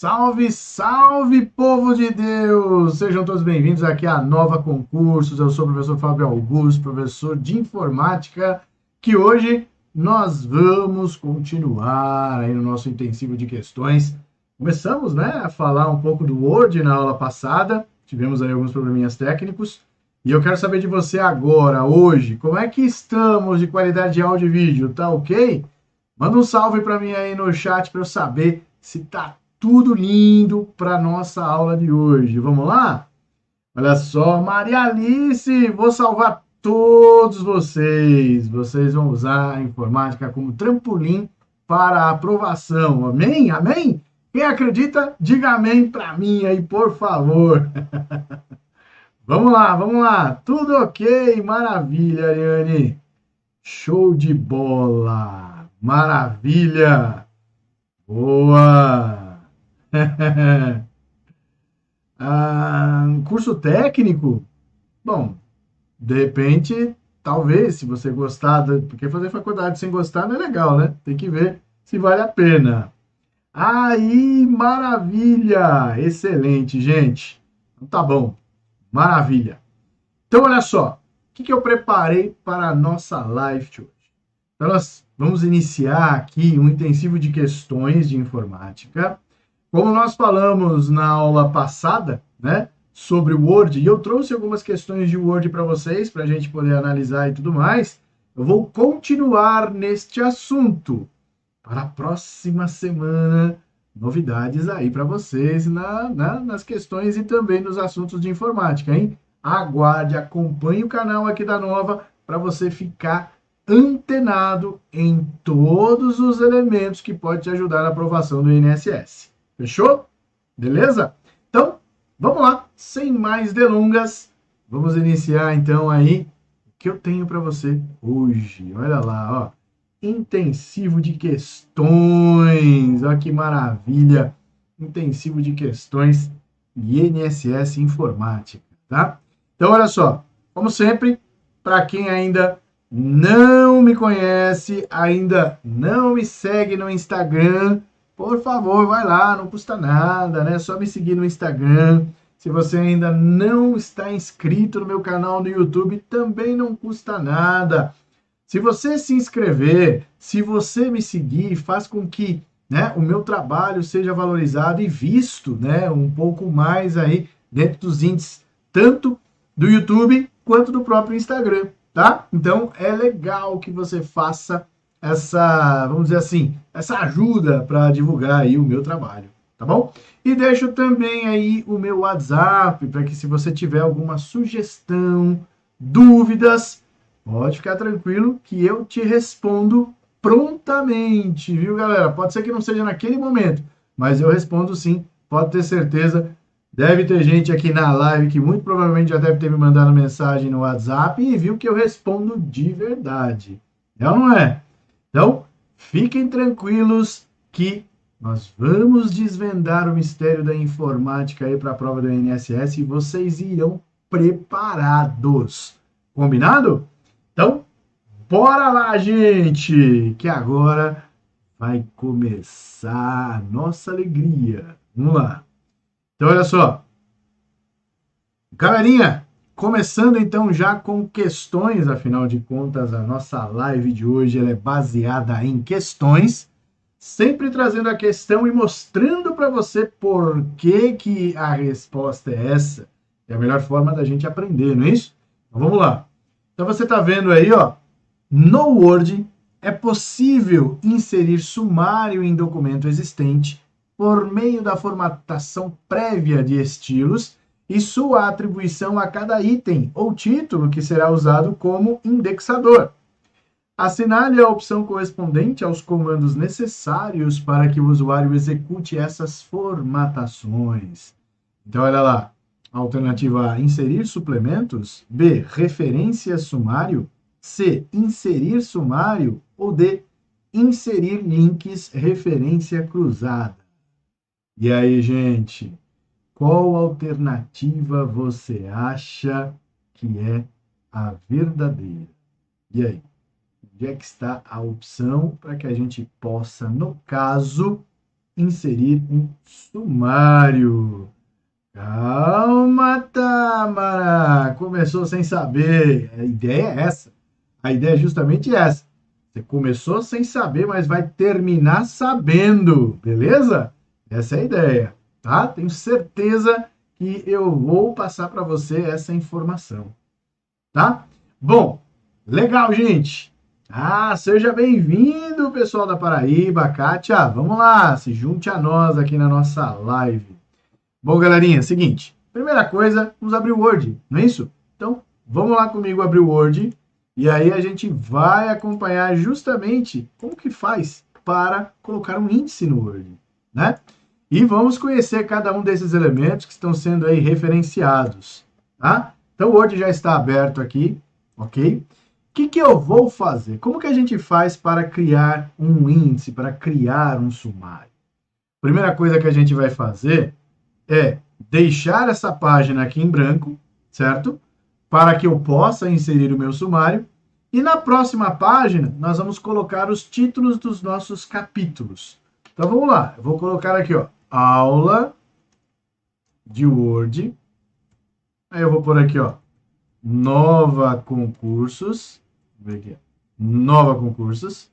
Salve, salve, povo de Deus! Sejam todos bem-vindos aqui à Nova Concursos. Eu sou o professor Fábio Augusto, professor de informática, que hoje nós vamos continuar aí no nosso intensivo de questões. Começamos, né, a falar um pouco do Word na aula passada, tivemos aí alguns probleminhas técnicos, e eu quero saber de você agora, hoje, como é que estamos de qualidade de áudio e vídeo, tá ok? Manda um salve para mim aí no chat para eu saber se tá tudo lindo para nossa aula de hoje. Vamos lá? Olha só, Maria Alice, vou salvar todos vocês. Vocês vão usar a informática como trampolim para a aprovação. Amém? Amém? Quem acredita, diga amém para mim aí, por favor. Vamos lá, vamos lá. Tudo ok? Maravilha, Ariane. Show de bola. Maravilha. Boa. Curso técnico? Bom, de repente, talvez, se você gostar, porque fazer faculdade sem gostar não é legal, né? Tem que ver se vale a pena. Aí, maravilha! Excelente, gente. Então, tá bom, maravilha. Então, olha só, o que eu preparei para a nossa live de hoje? Então, nós vamos iniciar aqui um intensivo de questões de informática. Como nós falamos na aula passada, né, sobre o Word, e eu trouxe algumas questões de Word para vocês, para a gente poder analisar e tudo mais, eu vou continuar neste assunto. Para a próxima semana, novidades aí para vocês nas questões e também nos assuntos de informática, hein? Aguarde, acompanhe o canal aqui da Nova para você ficar antenado em todos os elementos que podem te ajudar na aprovação do INSS. Fechou? Beleza? Então, vamos lá, sem mais delongas, vamos iniciar então aí o que eu tenho para você hoje. Olha lá, ó, intensivo de questões, olha que maravilha, intensivo de questões INSS Informática, tá? Então, olha só, como sempre, para quem ainda não me conhece, ainda não me segue no Instagram, por favor, vai lá, não custa nada, né? Só me seguir no Instagram. Se você ainda não está inscrito no meu canal no YouTube, também não custa nada. Se você se inscrever, se você me seguir, faz com que, né, o meu trabalho seja valorizado e visto, né, um pouco mais aí dentro dos índices, tanto do YouTube quanto do próprio Instagram, tá? Então é legal que você faça essa, vamos dizer assim, essa ajuda para divulgar aí o meu trabalho, tá bom? E deixo também aí o meu WhatsApp para que se você tiver alguma sugestão, dúvidas, pode ficar tranquilo que eu te respondo prontamente, viu, galera? Pode ser que não seja naquele momento, mas eu respondo sim, pode ter certeza. Deve ter gente aqui na live que muito provavelmente já deve ter me mandado mensagem no WhatsApp e viu que eu respondo de verdade. É ou não é? Então, fiquem tranquilos que nós vamos desvendar o mistério da informática aí para a prova do INSS e vocês irão preparados. Combinado? Então, bora lá, gente, que agora vai começar a nossa alegria. Vamos lá. Então, olha só. Galerinha, começando então já com questões, afinal de contas, a nossa live de hoje ela é baseada em questões, sempre trazendo a questão e mostrando para você por que a resposta é essa. É a melhor forma da gente aprender, não é isso? Então vamos lá. Então você está vendo aí, ó, no Word é possível inserir sumário em documento existente por meio da formatação prévia de estilos e sua atribuição a cada item ou título que será usado como indexador. Assinale a opção correspondente aos comandos necessários para que o usuário execute essas formatações. Então, olha lá. Alternativa A, inserir suplementos. B, referência sumário. C, inserir sumário. Ou D, inserir links referência cruzada. E aí, gente? Qual alternativa você acha que é a verdadeira? E aí? Onde é que está a opção para que a gente possa, no caso, inserir um sumário. Calma, Tamara! Começou sem saber. A ideia é essa. A ideia é justamente essa. Você começou sem saber, mas vai terminar sabendo, beleza? Essa é a ideia, tá? Tenho certeza que eu vou passar para você essa informação, tá? Bom, legal, gente. Ah, seja bem-vindo, pessoal da Paraíba, Kátia. Vamos lá, se junte a nós aqui na nossa live. Bom, galerinha, seguinte. Primeira coisa, vamos abrir o Word, não é isso? Então, vamos lá comigo abrir o Word e aí a gente vai acompanhar justamente como que faz para colocar um índice no Word, né? E vamos conhecer cada um desses elementos que estão sendo aí referenciados, tá? Então, o Word já está aberto aqui, ok? O que eu vou fazer? Como que a gente faz para criar um índice, para criar um sumário? Primeira coisa que a gente vai fazer é deixar essa página aqui em branco, certo? Para que eu possa inserir o meu sumário. E na próxima página, nós vamos colocar os títulos dos nossos capítulos. Então, vamos lá. Eu vou colocar aqui, ó, aula de Word. Aí eu vou pôr aqui, ó, nova concursos. Vou ver aqui, nova concursos.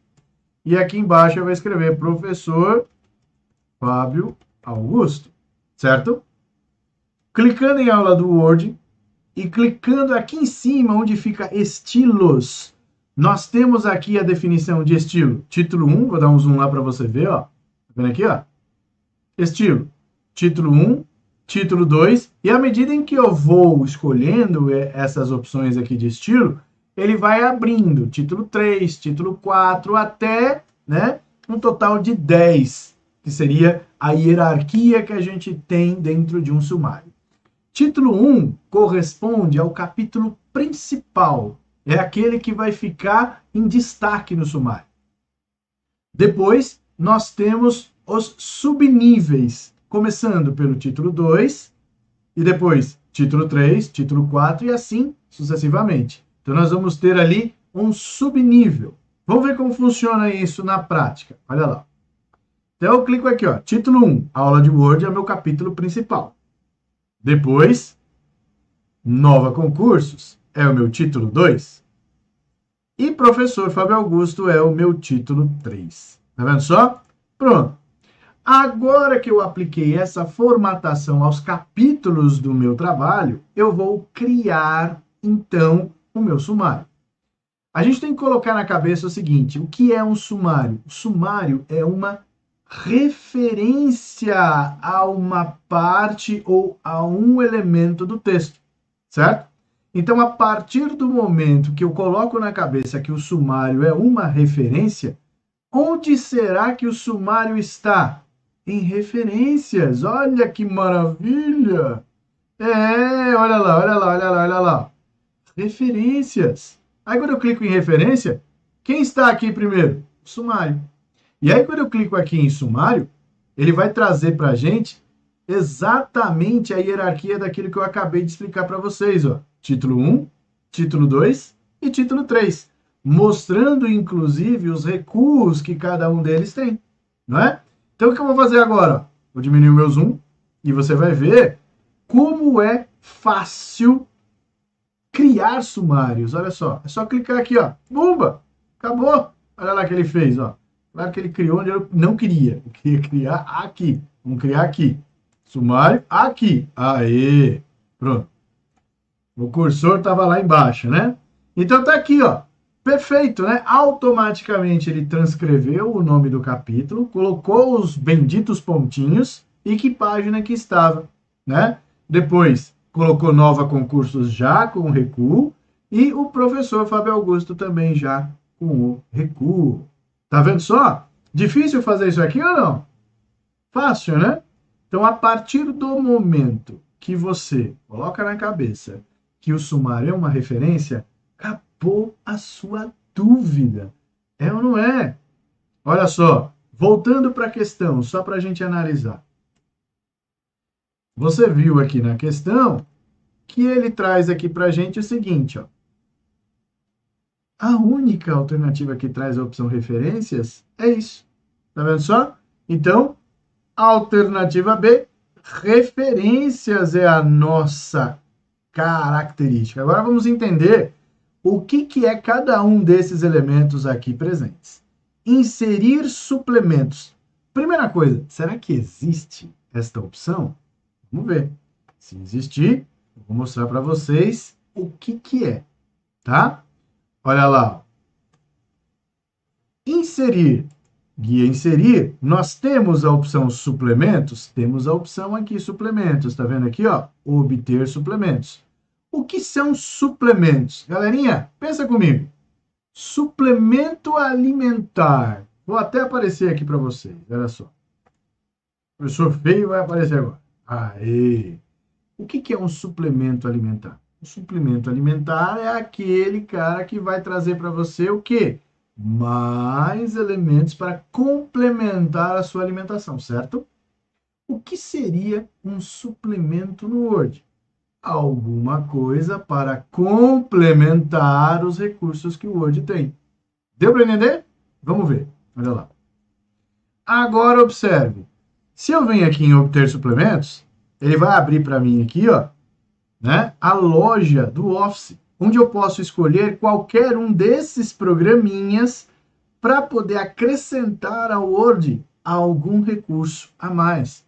E aqui embaixo eu vou escrever professor Fábio Augusto, certo? Clicando em aula do Word e clicando aqui em cima onde fica estilos, nós temos aqui a definição de estilo. Título 1, vou dar um zoom lá para você ver, ó. Tá vendo aqui, ó? Estilo. Título 1, título 2, e à medida em que eu vou escolhendo essas opções aqui de estilo, ele vai abrindo título 3, título 4, até, né, um total de 10, que seria a hierarquia que a gente tem dentro de um sumário. Título 1 corresponde ao capítulo principal, é aquele que vai ficar em destaque no sumário. Depois, nós temos os subníveis, começando pelo título 2, e depois título 3, título 4 e assim sucessivamente. Então, nós vamos ter ali um subnível. Vamos ver como funciona isso na prática. Olha lá. Então, eu clico aqui, ó, título 1, aula de Word é o meu capítulo principal. Depois, nova concursos é o meu título 2. E professor Fábio Augusto é o meu título 3. Tá vendo só? Pronto. Agora que eu apliquei essa formatação aos capítulos do meu trabalho, eu vou criar, então, o meu sumário. A gente tem que colocar na cabeça o seguinte: o que é um sumário? O sumário é uma referência a uma parte ou a um elemento do texto, certo? Então, a partir do momento que eu coloco na cabeça que o sumário é uma referência, onde será que o sumário está? Em referências. Olha que maravilha! É, olha lá, olha lá, olha lá, olha lá. Referências. Aí, quando eu clico em referência, quem está aqui primeiro? O sumário. E aí, quando eu clico aqui em sumário, ele vai trazer para a gente exatamente a hierarquia daquilo que eu acabei de explicar para vocês. Ó. Título 1, título 2 e título 3. Mostrando, inclusive, os recuos que cada um deles tem. Não é? Então, o que eu vou fazer agora? Vou diminuir o meu zoom e você vai ver como é fácil criar sumários. Olha só, é só clicar aqui, ó. Bumba! Acabou! Olha lá o que ele fez, ó. Claro que ele criou onde eu não queria. Eu queria criar aqui. Vamos criar aqui. Sumário aqui. Aê! Pronto. O cursor estava lá embaixo, né? Então tá aqui, ó. Perfeito, né? Automaticamente ele transcreveu o nome do capítulo, colocou os benditos pontinhos e que página que estava, né? Depois colocou nova concursos já com recuo e o professor Fábio Augusto também já com o recuo. Tá vendo só? Difícil fazer isso aqui ou não? Fácil, né? Então, a partir do momento que você coloca na cabeça que o sumário é uma referência, acabou a sua dúvida. É ou não é? Olha só, voltando para a questão, só para a gente analisar. Você viu aqui na questão que ele traz aqui para a gente o seguinte, ó. A única alternativa que traz a opção referências é isso. Tá vendo só? Então, Alternativa B, referências é a nossa característica. Agora vamos entender o que é cada um desses elementos aqui presentes. Inserir suplementos. Primeira coisa, será que existe esta opção? Vamos ver. Se existir, eu vou mostrar para vocês o que é, tá? Olha lá. Inserir. Guia inserir, nós temos a opção suplementos, temos a opção aqui suplementos, tá vendo aqui, ó? Obter suplementos. O que são suplementos? Galerinha, pensa comigo. Suplemento alimentar. Vou até aparecer aqui para vocês, olha só. O professor feio vai aparecer agora. Aê! O que é um suplemento alimentar? O suplemento alimentar é aquele cara que vai trazer para você o quê? Mais elementos para complementar a sua alimentação, certo? O que seria um suplemento no Word? Alguma coisa para complementar os recursos que o Word tem. Deu para entender? Vamos ver. Olha lá. Agora observe. Se eu venho aqui em obter suplementos, ele vai abrir para mim aqui, ó, né, a loja do Office, onde eu posso escolher qualquer um desses programinhas para poder acrescentar ao Word algum recurso a mais.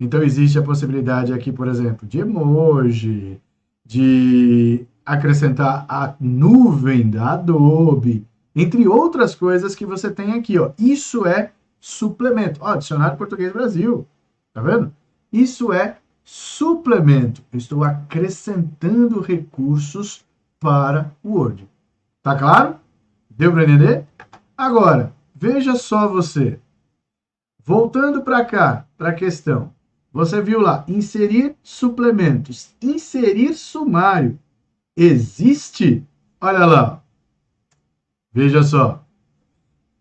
Então, existe a possibilidade aqui, por exemplo, de emoji, de acrescentar a nuvem da Adobe, entre outras coisas que você tem aqui, ó. Isso é suplemento. Ó, dicionário português Brasil. Tá vendo? Isso é suplemento. Eu estou acrescentando recursos para o Word. Tá claro? Deu para entender? Agora, veja só você. Voltando para cá, para a questão. Você viu lá, inserir suplementos. Inserir sumário. Existe? Olha lá. Veja só.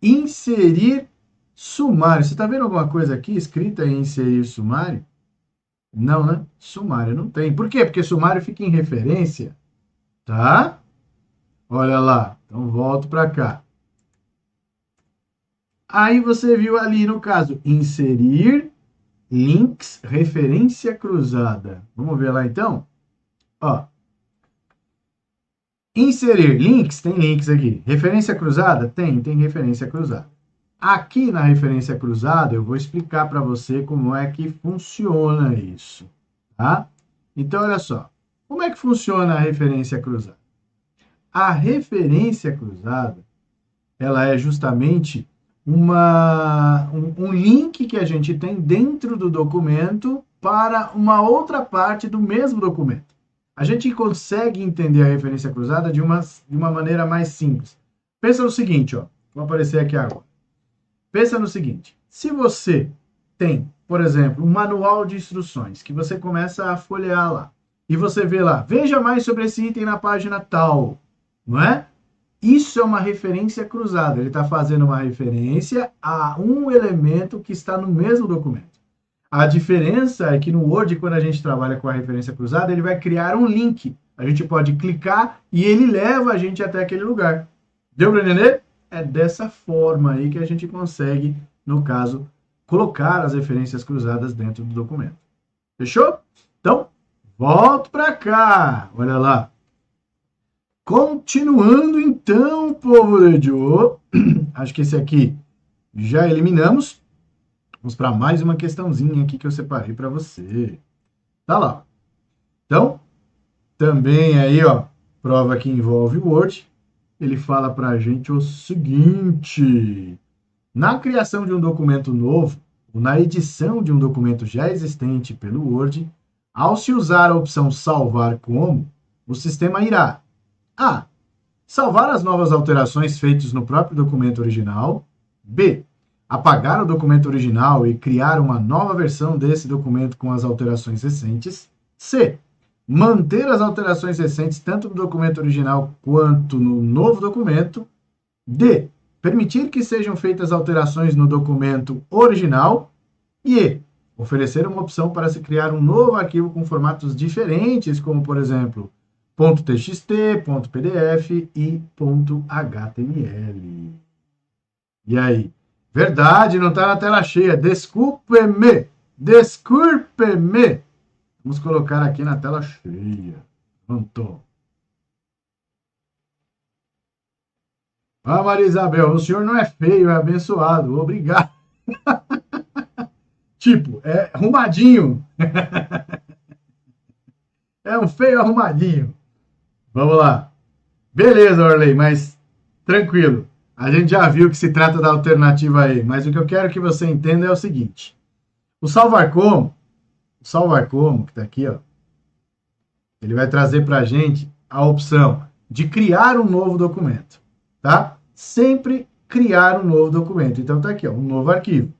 Inserir sumário. Você está vendo alguma coisa aqui escrita em inserir sumário? Não, né? Sumário não tem. Por quê? Porque sumário fica em referência. Tá? Olha lá. Então, volto para cá. Aí você viu ali, no caso, inserir links, referência cruzada. Vamos ver lá, então? Ó. Inserir links, tem links aqui. Referência cruzada? Tem referência cruzada. Aqui na referência cruzada, eu vou explicar para você como é que funciona isso, tá? Então, olha só. Como é que funciona a referência cruzada? A referência cruzada, ela é justamente um link que a gente tem dentro do documento para uma outra parte do mesmo documento. A gente consegue entender a referência cruzada de uma maneira mais simples. Pensa no seguinte, ó. Vou aparecer aqui agora. Pensa no seguinte. Se você tem, por exemplo, um manual de instruções que você começa a folhear lá e você vê lá, veja mais sobre esse item na página tal, não é? Isso é uma referência cruzada. Ele está fazendo uma referência a um elemento que está no mesmo documento. A diferença é que no Word, quando a gente trabalha com a referência cruzada, ele vai criar um link. A gente pode clicar e ele leva a gente até aquele lugar. Deu para entender? É dessa forma aí que a gente consegue, no caso, colocar as referências cruzadas dentro do documento. Fechou? Então, volto para cá. Olha lá. Continuando então, povo de Joe, acho que esse aqui já eliminamos. Vamos para mais uma questãozinha aqui que eu separei para você. Tá lá. Então, também aí, ó, prova que envolve o Word. Ele fala para a gente o seguinte. Na criação de um documento novo, ou na edição de um documento já existente pelo Word, ao se usar a opção salvar como, o sistema irá A. Salvar as novas alterações feitas no próprio documento original. B. Apagar o documento original e criar uma nova versão desse documento com as alterações recentes. C. Manter as alterações recentes tanto no documento original quanto no novo documento. D. Permitir que sejam feitas alterações no documento original. E E. Oferecer uma opção para se criar um novo arquivo com formatos diferentes, como, por exemplo, .txt, .pdf e .html. E aí? Verdade, não está na tela cheia. Desculpe-me. Desculpe-me. Vamos colocar aqui na tela cheia. Pronto. Ah, Maria Isabel, o senhor não é feio, é abençoado. Obrigado. Tipo, é arrumadinho. É um feio arrumadinho. Vamos lá. Beleza, Orley, mas tranquilo. A gente já viu que se trata da alternativa aí, mas o que eu quero que você entenda é o seguinte. O salvar como, que está aqui, ó, ele vai trazer para a gente a opção de criar um novo documento, tá? Sempre criar um novo documento. Então tá aqui, ó, um novo arquivo,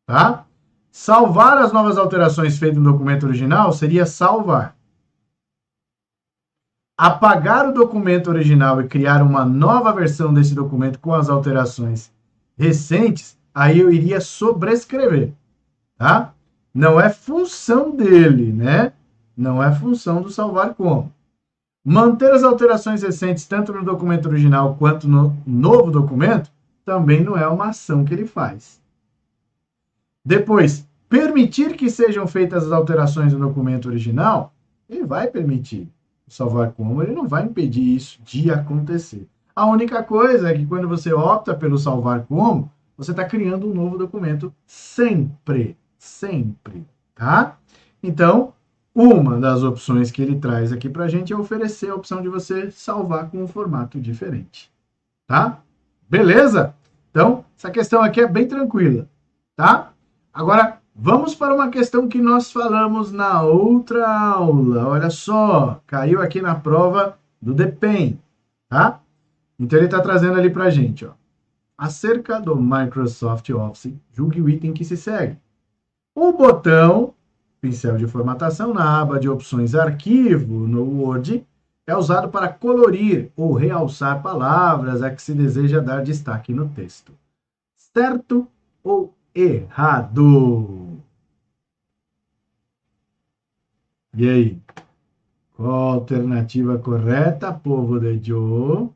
tá? Salvar as novas alterações feitas no documento original seria salvar. Apagar o documento original e criar uma nova versão desse documento com as alterações recentes, aí eu iria sobrescrever, tá? Não é função dele, né? Não é função do salvar como. Manter as alterações recentes tanto no documento original quanto no novo documento também não é uma ação que ele faz. Depois, permitir que sejam feitas as alterações no documento original, ele vai permitir. O salvar como, ele não vai impedir isso de acontecer. A única coisa é que quando você opta pelo salvar como, você está criando um novo documento sempre, tá? Então, uma das opções que ele traz aqui para a gente é oferecer a opção de você salvar com um formato diferente, tá? Beleza? Então, essa questão aqui é bem tranquila, tá? Agora, vamos para uma questão que nós falamos na outra aula. Olha só, caiu aqui na prova do DPEM, tá? Então, ele está trazendo ali para a gente, ó. Acerca do Microsoft Office, julgue o item que se segue. O botão pincel de formatação na aba de opções arquivo no Word é usado para colorir ou realçar palavras a que se deseja dar destaque no texto. Certo ou errado? E aí? Qual a alternativa correta, povo de Joe?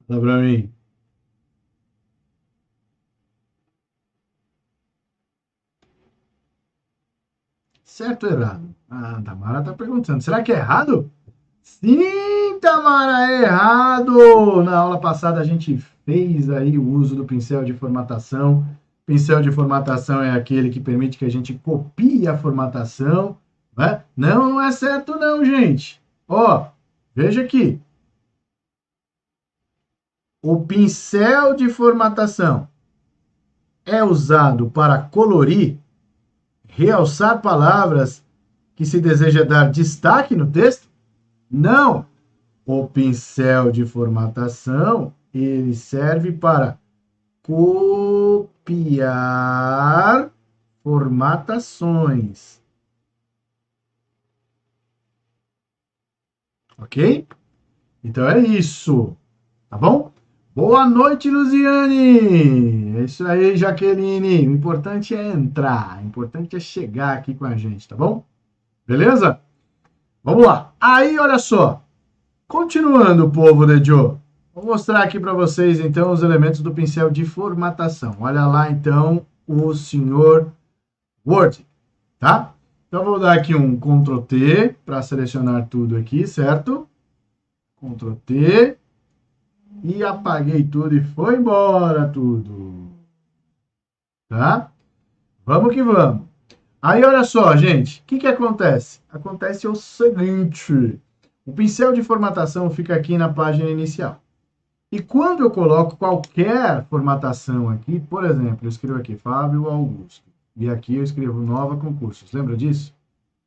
Fala pra mim. Certo ou errado? Ah, a Tamara tá perguntando. Será que é errado? Sim, Tamara, é errado! Na aula passada a gente fez aí o uso do pincel de formatação. Pincel de formatação é aquele que permite que a gente copie a formatação, né? Não, não é certo não, gente. Ó, veja aqui. O pincel de formatação é usado para colorir, realçar palavras que se deseja dar destaque no texto? Não. O pincel de formatação, ele serve para copiar formatações. Ok? Então é isso. Tá bom? Boa noite, Luziane! É isso aí, Jaqueline. O importante é entrar, o importante é chegar aqui com a gente, tá bom? Beleza? Vamos lá. Aí, olha só. Continuando, povo de Joe. Vou mostrar aqui para vocês, então, os elementos do pincel de formatação. Olha lá, então, o senhor Word, tá? Então, vou dar aqui um Ctrl T para selecionar tudo aqui, certo? Ctrl T. E apaguei tudo e foi embora tudo. Tá? Vamos que vamos. Aí, olha só, gente. O que acontece? Acontece o seguinte. O pincel de formatação fica aqui na página inicial. E quando eu coloco qualquer formatação aqui, por exemplo, eu escrevo aqui Fábio Augusto. E aqui eu escrevo Nova Concursos. Lembra disso?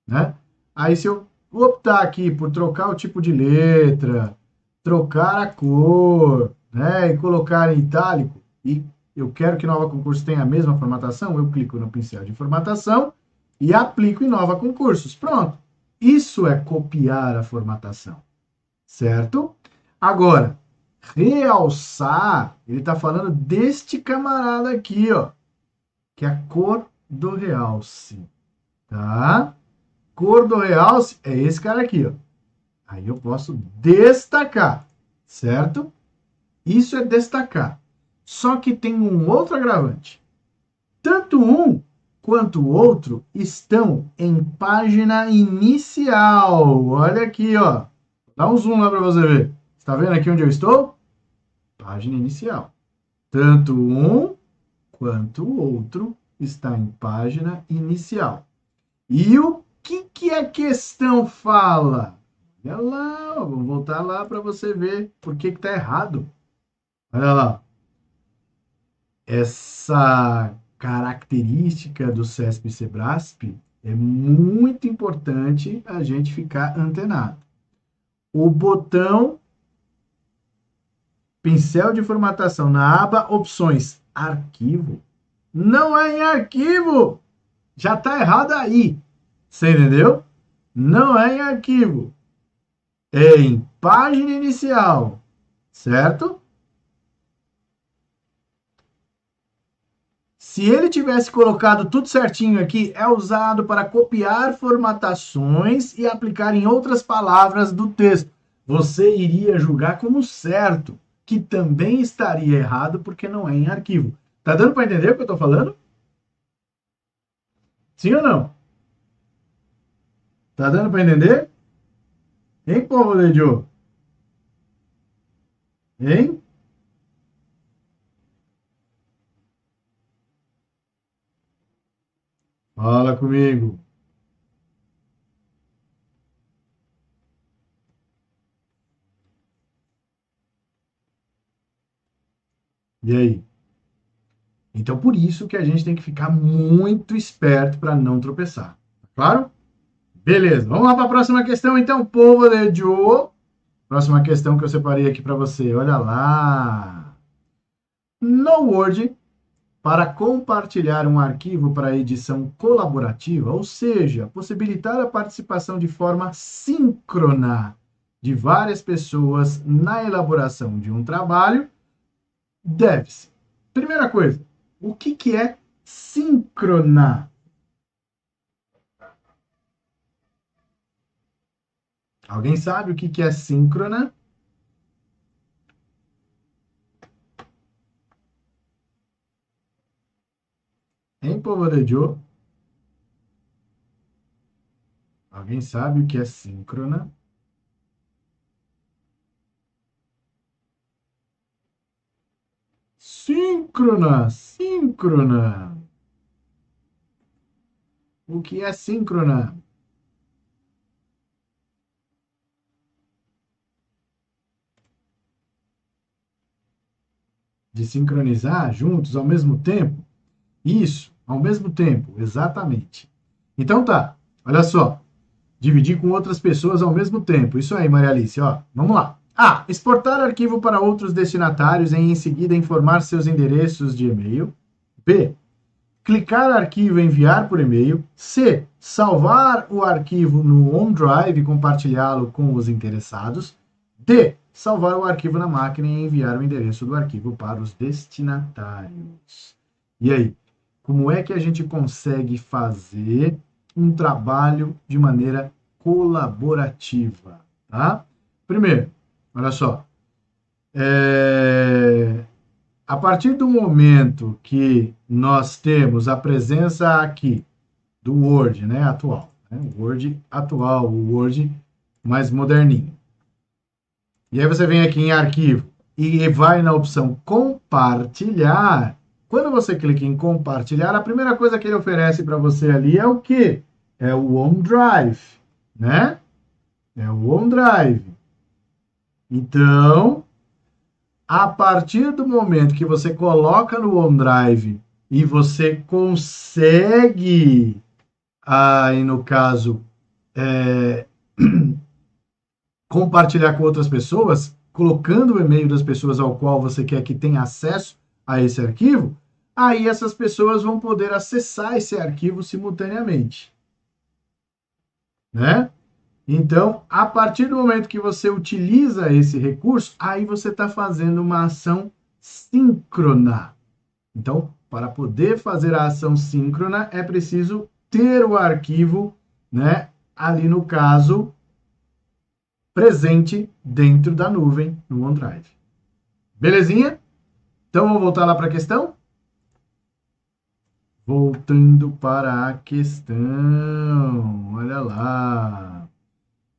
Né? Aí, se eu optar aqui por trocar o tipo de letra, trocar a cor, né, e colocar em itálico, e eu quero que Nova Concursos tenha a mesma formatação, eu clico no pincel de formatação e aplico em Nova Concursos. Pronto. Isso é copiar a formatação, certo? Agora, realçar, ele está falando deste camarada aqui, ó, que é a cor do realce, tá? Cor do realce é esse cara aqui, ó. Aí eu posso destacar, certo? Isso é destacar. Só que tem um outro agravante. Tanto um quanto o outro estão em página inicial. Olha aqui, ó. Dá um zoom lá para você ver. Está vendo aqui onde eu estou? Página inicial. Tanto um quanto o outro está em página inicial. E o que a questão fala? Olha lá, vamos voltar lá para você ver por que está errado. Olha lá. Essa característica do CESP e SEBRASP é muito importante a gente ficar antenado. O botão pincel de formatação na aba opções arquivo não é em arquivo. Já está errado aí. Você entendeu? Não é em arquivo. É em página inicial. Certo? Se ele tivesse colocado tudo certinho aqui, é usado para copiar formatações e aplicar em outras palavras do texto. Você iria julgar como certo, que também estaria errado porque não é em arquivo. Tá dando para entender o que eu estou falando? Sim ou não? Tá dando para entender? Hein, povo de Joe? Hein? Fala comigo. E aí? Então, por isso que a gente tem que ficar muito esperto para não tropeçar. Tá claro? Beleza. Vamos lá para a próxima questão, então, povo de Joe. Próxima questão que eu separei aqui para você. Olha lá. No Word, para compartilhar um arquivo para edição colaborativa, ou seja, possibilitar a participação de forma síncrona de várias pessoas na elaboração de um trabalho, deve-se. Primeira coisa, o que é síncrona? Alguém sabe o que é síncrona? Em povo de Joe? Alguém sabe o que é síncrona? Síncrona, síncrona. O que é síncrona? De sincronizar juntos ao mesmo tempo? Isso, ao mesmo tempo, exatamente. Então tá, olha só. Dividir com outras pessoas ao mesmo tempo. Isso aí, Maria Alice, ó. Vamos lá. A. Exportar arquivo para outros destinatários e em seguida informar seus endereços de e-mail. B. Clicar arquivo e enviar por e-mail. C. Salvar o arquivo no OneDrive e compartilhá-lo com os interessados. D. Salvar o arquivo na máquina e enviar o endereço do arquivo para os destinatários. E aí, como é que a gente consegue fazer um trabalho de maneira colaborativa, tá? Primeiro, olha só, a partir do momento que nós temos a presença aqui do Word, né, atual, né, o Word atual, o Word mais moderninho. E aí você vem aqui em arquivo e vai na opção compartilhar. Quando você clica em compartilhar, a primeira coisa que ele oferece para você ali é o quê? É o OneDrive, né? É o OneDrive. Então, a partir do momento que você coloca no OneDrive e você consegue, aí no caso, compartilhar com outras pessoas, colocando o e-mail das pessoas ao qual você quer que tenha acesso a esse arquivo, aí essas pessoas vão poder acessar esse arquivo simultaneamente, né? Então, a partir do momento que você utiliza esse recurso, aí você está fazendo uma ação síncrona. Então, para poder fazer a ação síncrona, é preciso ter o arquivo, né, ali no caso, presente dentro da nuvem no OneDrive. Belezinha? Então, vamos voltar lá para a questão? Voltando para a questão. Olha lá.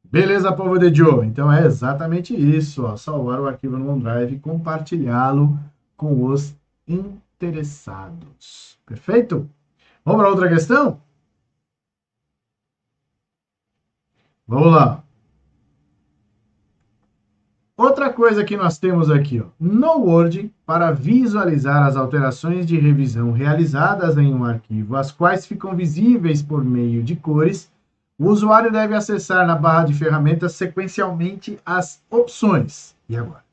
Beleza, povo de Joe? Então, é exatamente isso. Ó, salvar o arquivo no OneDrive e compartilhá-lo com os interessados. Perfeito? Vamos para outra questão? Vamos lá. Outra coisa que nós temos aqui, ó, no Word, para visualizar as alterações de revisão realizadas em um arquivo, as quais ficam visíveis por meio de cores, o usuário deve acessar na barra de ferramentas sequencialmente as opções. E agora?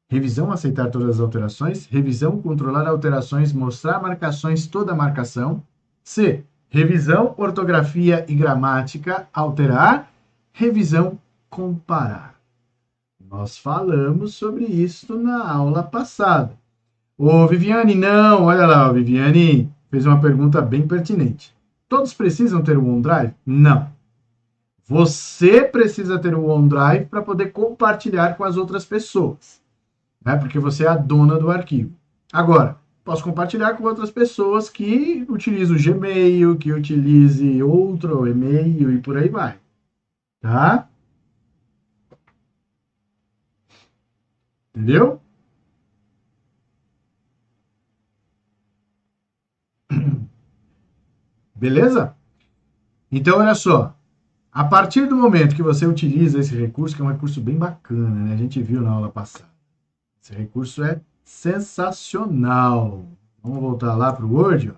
Revisão, aceitar todas as alterações. Revisão, controlar alterações, mostrar marcações, toda marcação. C. Revisão, ortografia e gramática, alterar. Revisão, comparar. Nós falamos sobre isso na aula passada. Ô, Viviane, não, olha lá, o Viviane fez uma pergunta bem pertinente. Todos precisam ter o OneDrive? Não. Você precisa ter o OneDrive para poder compartilhar com as outras pessoas, né? Porque você é a dona do arquivo. Agora, posso compartilhar com outras pessoas que utilizam o Gmail, que utilize outro e-mail e por aí vai, tá? Entendeu? Beleza? Então, olha só. A partir do momento que você utiliza esse recurso, que é um recurso bem bacana, né? A gente viu na aula passada. Esse recurso é sensacional. Vamos voltar lá para o Word, ó,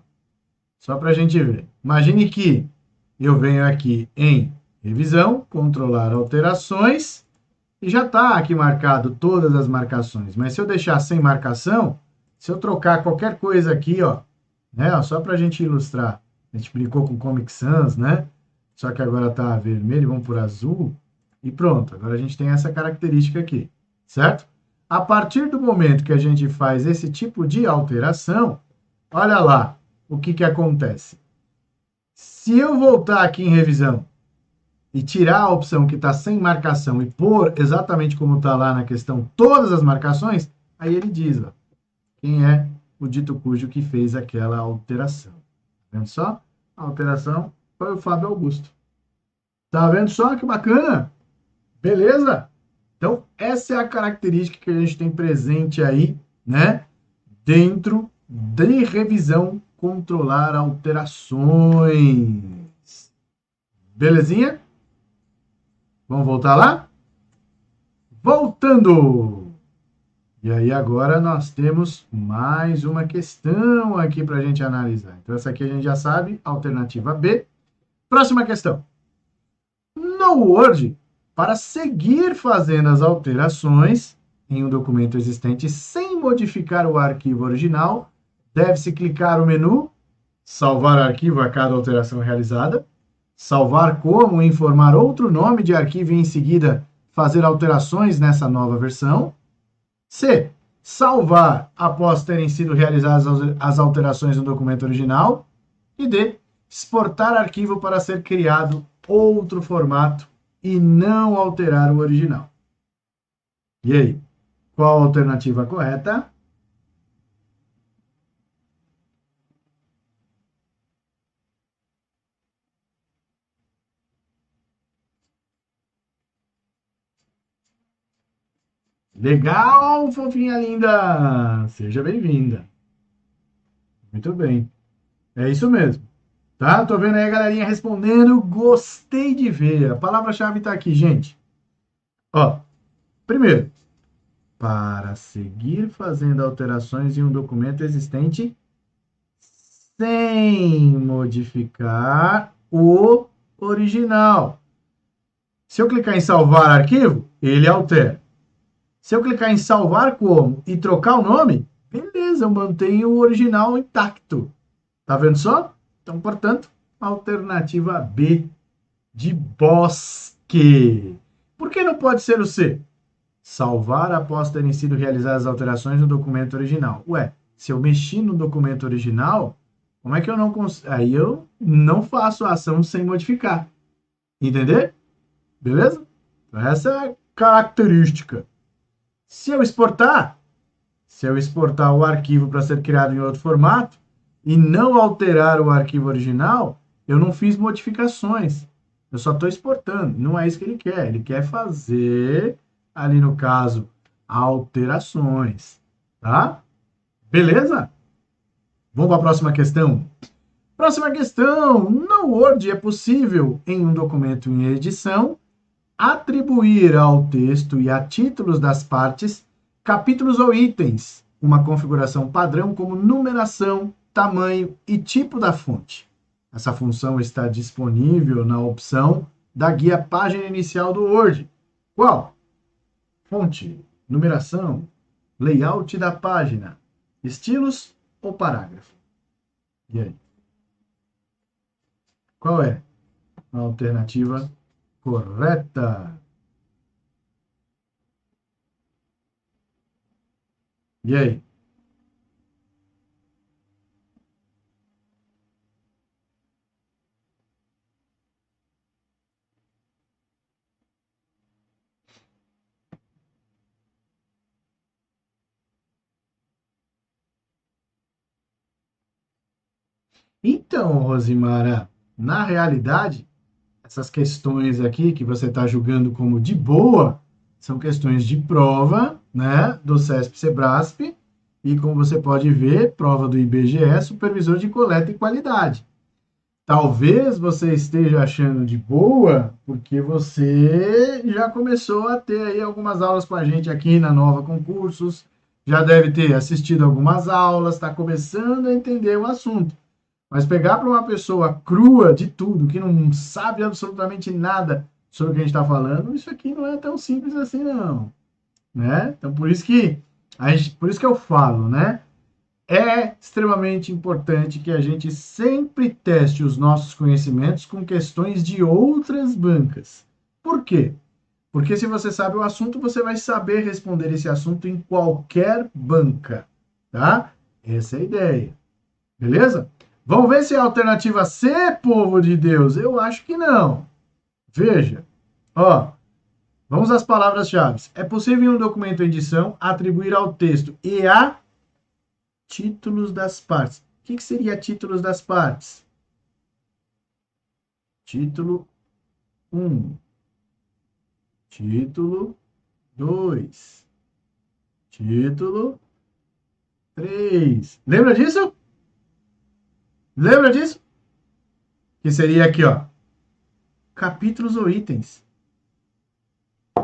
só para a gente ver. Imagine que eu venho aqui em revisão, controlar alterações, e já está aqui marcado todas as marcações. Mas se eu deixar sem marcação, se eu trocar qualquer coisa aqui, ó, né, ó, só para a gente ilustrar, a gente brincou com Comic Sans, né? Só que agora está vermelho, vamos por azul, e pronto. Agora a gente tem essa característica aqui, certo? A partir do momento que a gente faz esse tipo de alteração, olha lá o que acontece. Se eu voltar aqui em revisão e tirar a opção que está sem marcação e pôr exatamente como está lá na questão todas as marcações, aí ele diz, ó, quem é o dito cujo que fez aquela alteração. Tá vendo só? A alteração foi o Fábio Augusto. Tá vendo só que bacana? Beleza? Então, essa é a característica que a gente tem presente aí, né? Dentro de revisão, controlar alterações. Belezinha? Vamos voltar lá? Voltando! E aí agora nós temos mais uma questão aqui para a gente analisar. Então, essa aqui a gente já sabe, alternativa B. Próxima questão. No Word, para seguir fazendo as alterações em um documento existente sem modificar o arquivo original, deve-se clicar no menu salvar arquivo a cada alteração realizada, salvar como e informar outro nome de arquivo e em seguida fazer alterações nessa nova versão. C. Salvar após terem sido realizadas as alterações no documento original. E D. Exportar arquivo para ser criado outro formato e não alterar o original. E aí? Qual a alternativa correta? Legal, fofinha linda! Seja bem-vinda. Muito bem. É isso mesmo. Tá? Tô vendo aí a galerinha respondendo. Gostei de ver. A palavra-chave tá aqui, gente. Ó, primeiro, para seguir fazendo alterações em um documento existente sem modificar o original. Se eu clicar em salvar arquivo, ele altera. Se eu clicar em salvar como e trocar o nome, beleza, eu mantenho o original intacto. Tá vendo só? Então, portanto, alternativa B de Bosque. Por que não pode ser o C? Salvar após terem sido realizadas as alterações no documento original. Ué, se eu mexi no documento original, como é que eu não consigo? Aí eu não faço a ação sem modificar. Entender? Beleza? Então, essa é a característica. Se eu se eu exportar o arquivo para ser criado em outro formato e não alterar o arquivo original, eu não fiz modificações. Eu só estou exportando. Não é isso que ele quer. Ele quer fazer, ali no caso, alterações. Tá? Beleza? Vamos para a próxima questão. Próxima questão. No Word é possível, em um documento em edição, atribuir ao texto e a títulos das partes capítulos ou itens, uma configuração padrão como numeração, tamanho e tipo da fonte. Essa função está disponível na opção da guia página inicial do Word. Qual? Fonte, numeração, layout da página, estilos ou parágrafo? E aí? Qual é a alternativa correta? E aí? Então, Rosimara, na realidade, essas questões aqui que você está julgando como de boa são questões de prova, né, do CESP-CEBRASP, e como você pode ver, prova do IBGE, supervisor de coleta e qualidade. Talvez você esteja achando de boa, porque você já começou a ter aí algumas aulas com a gente aqui na Nova Concursos, já deve ter assistido algumas aulas, está começando a entender o assunto. Mas pegar para uma pessoa crua de tudo, que não sabe absolutamente nada sobre o que a gente está falando, isso aqui não é tão simples assim, não. Né? Então, por isso que eu falo, né? É extremamente importante que a gente sempre teste os nossos conhecimentos com questões de outras bancas. Por quê? Porque se você sabe o assunto, você vai saber responder esse assunto em qualquer banca, tá? Essa é a ideia. Beleza? Vamos ver se é a alternativa C, povo de Deus. Eu acho que não. Veja. Ó, vamos às palavras-chave. É possível em um documento em edição atribuir ao texto e a títulos das partes. O que seria títulos das partes? Título 1. Título 2. Título 3. Lembra disso? Lembra disso? Que seria aqui, ó. Capítulos ou itens.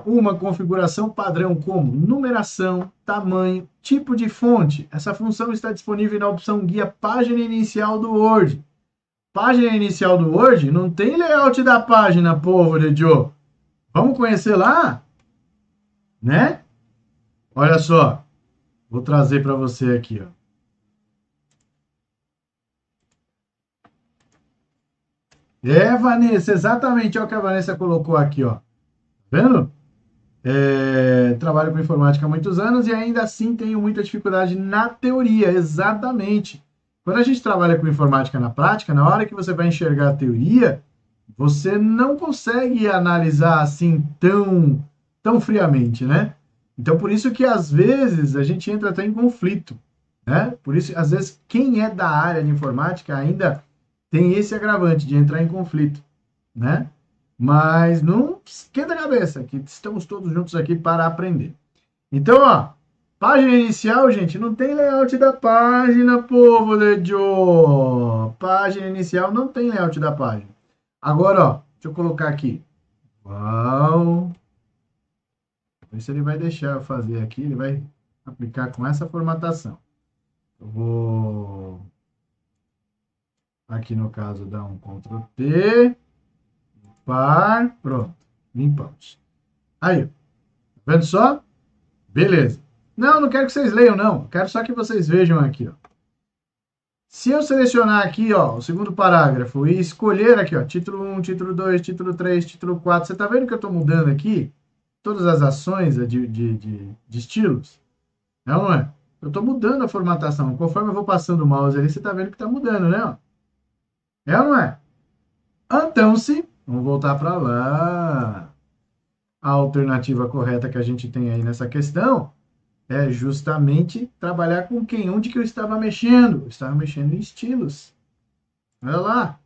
Uma configuração padrão como numeração, tamanho, tipo de fonte. Essa função está disponível na opção guia página inicial do Word. Página inicial do Word não tem layout da página, povo de Joe. Vamos conhecer lá? Né? Olha só. Vou trazer para você aqui, ó. Vanessa, exatamente. Olha o que a Vanessa colocou aqui, ó. Tá vendo? Trabalho com informática há muitos anos e ainda assim tenho muita dificuldade na teoria, exatamente. Quando a gente trabalha com informática na prática, na hora que você vai enxergar a teoria, você não consegue analisar assim tão friamente, né? Então, por isso que às vezes a gente entra até em conflito, né? Por isso, às vezes, quem é da área de informática ainda tem esse agravante de entrar em conflito, né? Mas não esquenta a cabeça, que estamos todos juntos aqui para aprender. Então, ó, página inicial, gente, não tem layout da página, povo de Joe. Página inicial não tem layout da página. Agora, ó, deixa eu colocar aqui. Uau. Ver se ele vai deixar eu fazer aqui, ele vai aplicar com essa formatação. Eu vou, aqui no caso, dar um Ctrl T. Pronto, limpamos. Aí, tá vendo só? Beleza. Não quero que vocês leiam, não. Quero só que vocês vejam aqui, ó. Se eu selecionar aqui, ó, o segundo parágrafo e escolher aqui, ó, título 1, título 2, título 3, título 4, você tá vendo que eu tô mudando aqui todas as ações de estilos? Não é? Eu tô mudando a formatação. Conforme eu vou passando o mouse ali, você tá vendo que tá mudando, né? Ó? É ou não é? Então, se vamos voltar para lá. A alternativa correta que a gente tem aí nessa questão é justamente trabalhar com quem? Onde que eu estava mexendo? Eu estava mexendo em estilos. Olha lá.